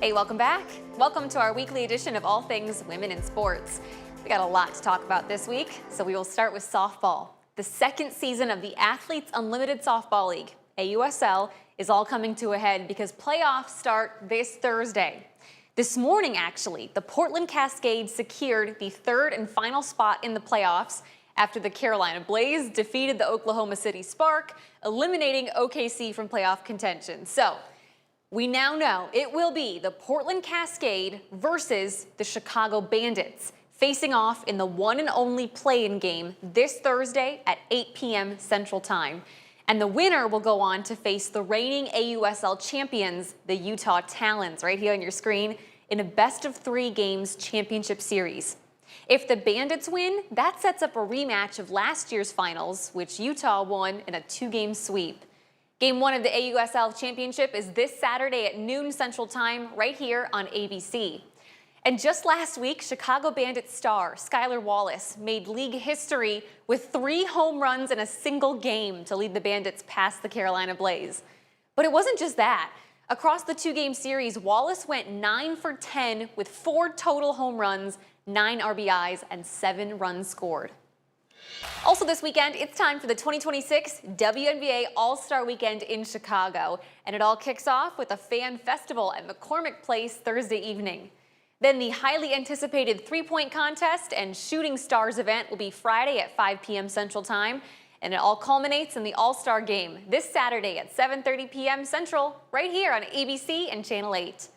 Hey, welcome back. Welcome to our weekly edition of All Things Women in Sports. We got a lot to talk about this week, so we will start with softball. The second season of the Athletes Unlimited Softball League, AUSL, is all coming to a head because playoffs start this Thursday. This morning, actually, the Portland Cascade secured the third and final spot in the playoffs after the Carolina Blaze defeated the Oklahoma City Spark, eliminating OKC from playoff contention. So, we now know it will be the Portland Cascade versus the Chicago Bandits, facing off in the one and only play-in game this Thursday at 8 p.m. Central Time. And the winner will go on to face the reigning AUSL champions, the Utah Talons, right here on your screen, in a best-of-3 games championship series. If the Bandits win, that sets up a rematch of last year's finals, which Utah won in a 2-game sweep. Game 1 of the AUSL Championship is this Saturday at noon Central Time, right here on ABC. And just last week, Chicago Bandits star Skylar Wallace made league history with 3 home runs in a single game to lead the Bandits past the Carolina Blaze. But it wasn't just that. Across the 2-game series, Wallace went 9 for 10 with 4 total home runs, 9 RBIs, and 7 runs scored. Also this weekend, it's time for the 2026 WNBA All-Star Weekend in Chicago, and it all kicks off with a fan festival at McCormick Place Thursday evening. Then the highly anticipated three-point contest and Shooting Stars event will be Friday at 5 p.m. Central Time, and it all culminates in the All-Star Game this Saturday at 7:30 p.m. Central, right here on ABC and Channel 8.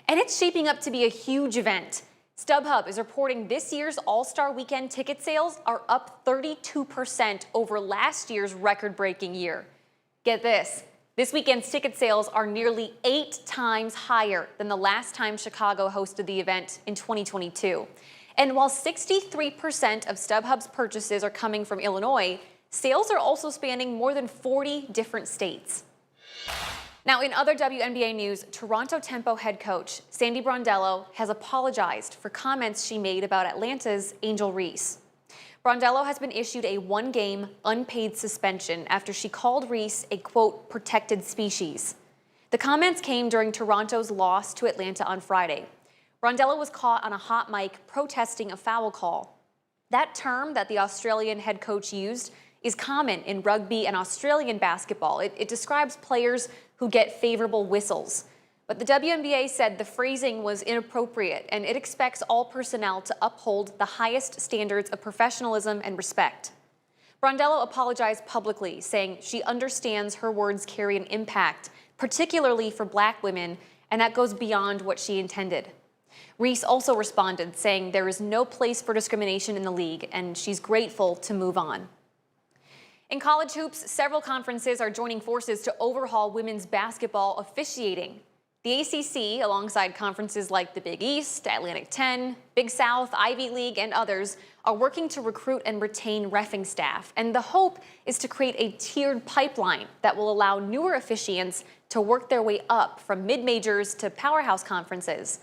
And it's shaping up to be a huge event. StubHub is reporting this year's All-Star Weekend ticket sales are up 32% over last year's record-breaking year. Get this weekend's ticket sales are nearly 8 times higher than the last time Chicago hosted the event in 2022. And while 63% of StubHub's purchases are coming from Illinois, sales are also spanning more than 40 different states. Now, in other WNBA news, Toronto Tempo head coach Sandy Brondello has apologized for comments she made about Atlanta's Angel Reese. Brondello has been issued a 1-game unpaid suspension after she called Reese a, quote, protected species. The comments came during Toronto's loss to Atlanta on Friday. Brondello was caught on a hot mic protesting a foul call. That term that the Australian head coach used is common in rugby and Australian basketball. It describes players who get favorable whistles. But the WNBA said the phrasing was inappropriate, and it expects all personnel to uphold the highest standards of professionalism and respect. Brondello apologized publicly, saying she understands her words carry an impact, particularly for Black women, and that goes beyond what she intended. Reese also responded, saying there is no place for discrimination in the league, and she's grateful to move on. In college hoops, several conferences are joining forces to overhaul women's basketball officiating. The ACC, alongside conferences like the Big East, Atlantic 10, Big South, Ivy League, and others, are working to recruit and retain reffing staff. And the hope is to create a tiered pipeline that will allow newer officiants to work their way up from mid-majors to powerhouse conferences.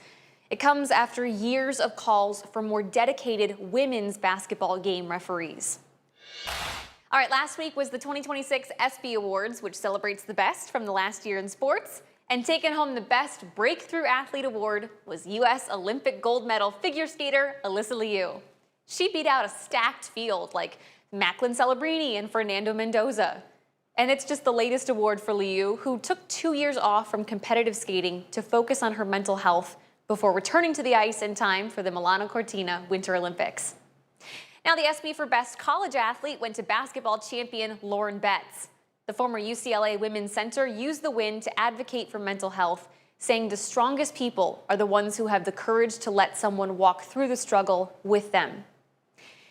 It comes after years of calls for more dedicated women's basketball game referees. All right, last week was the 2026 ESPY Awards, which celebrates the best from the last year in sports. And taking home the Best Breakthrough Athlete Award was U.S. Olympic gold medal figure skater Alyssa Liu. She beat out a stacked field like Macklin Celebrini and Fernando Mendoza. And it's just the latest award for Liu, who took 2 years off from competitive skating to focus on her mental health before returning to the ice in time for the Milano Cortina Winter Olympics. Now, the ESPY for Best College Athlete went to basketball champion Lauren Betts. The former UCLA women's center used the win to advocate for mental health, saying the strongest people are the ones who have the courage to let someone walk through the struggle with them.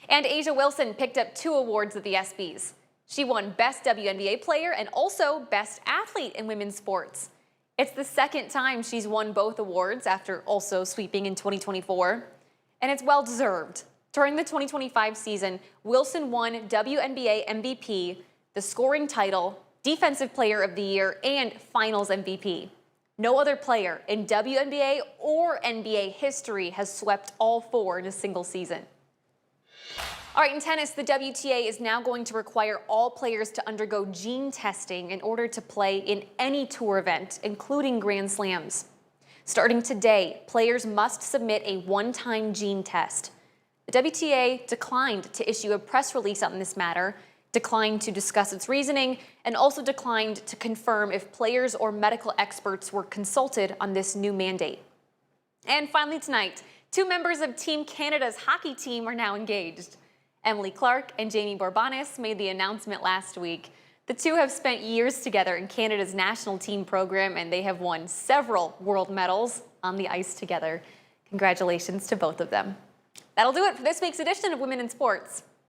And A'ja Wilson picked up 2 awards at the ESPYs. She won Best WNBA Player and also Best Athlete in women's sports. It's the second time she's won both awards after also sweeping in 2024, and it's well-deserved. During the 2025 season, Wilson won WNBA MVP, the scoring title, Defensive Player of the Year, and Finals MVP. No other player in WNBA or NBA history has swept all 4 in a single season. All right, in tennis, the WTA is now going to require all players to undergo gene testing in order to play in any tour event, including Grand Slams. Starting today, players must submit a one-time gene test. The WTA declined to issue a press release on this matter, declined to discuss its reasoning, and also declined to confirm if players or medical experts were consulted on this new mandate. And finally tonight, two members of Team Canada's hockey team are now engaged. Emily Clark and Jamie Borbanis made the announcement last week. The two have spent years together in Canada's national team program, and they have won several world medals on the ice together. Congratulations to both of them. That'll do it for this week's edition of Women in Sports.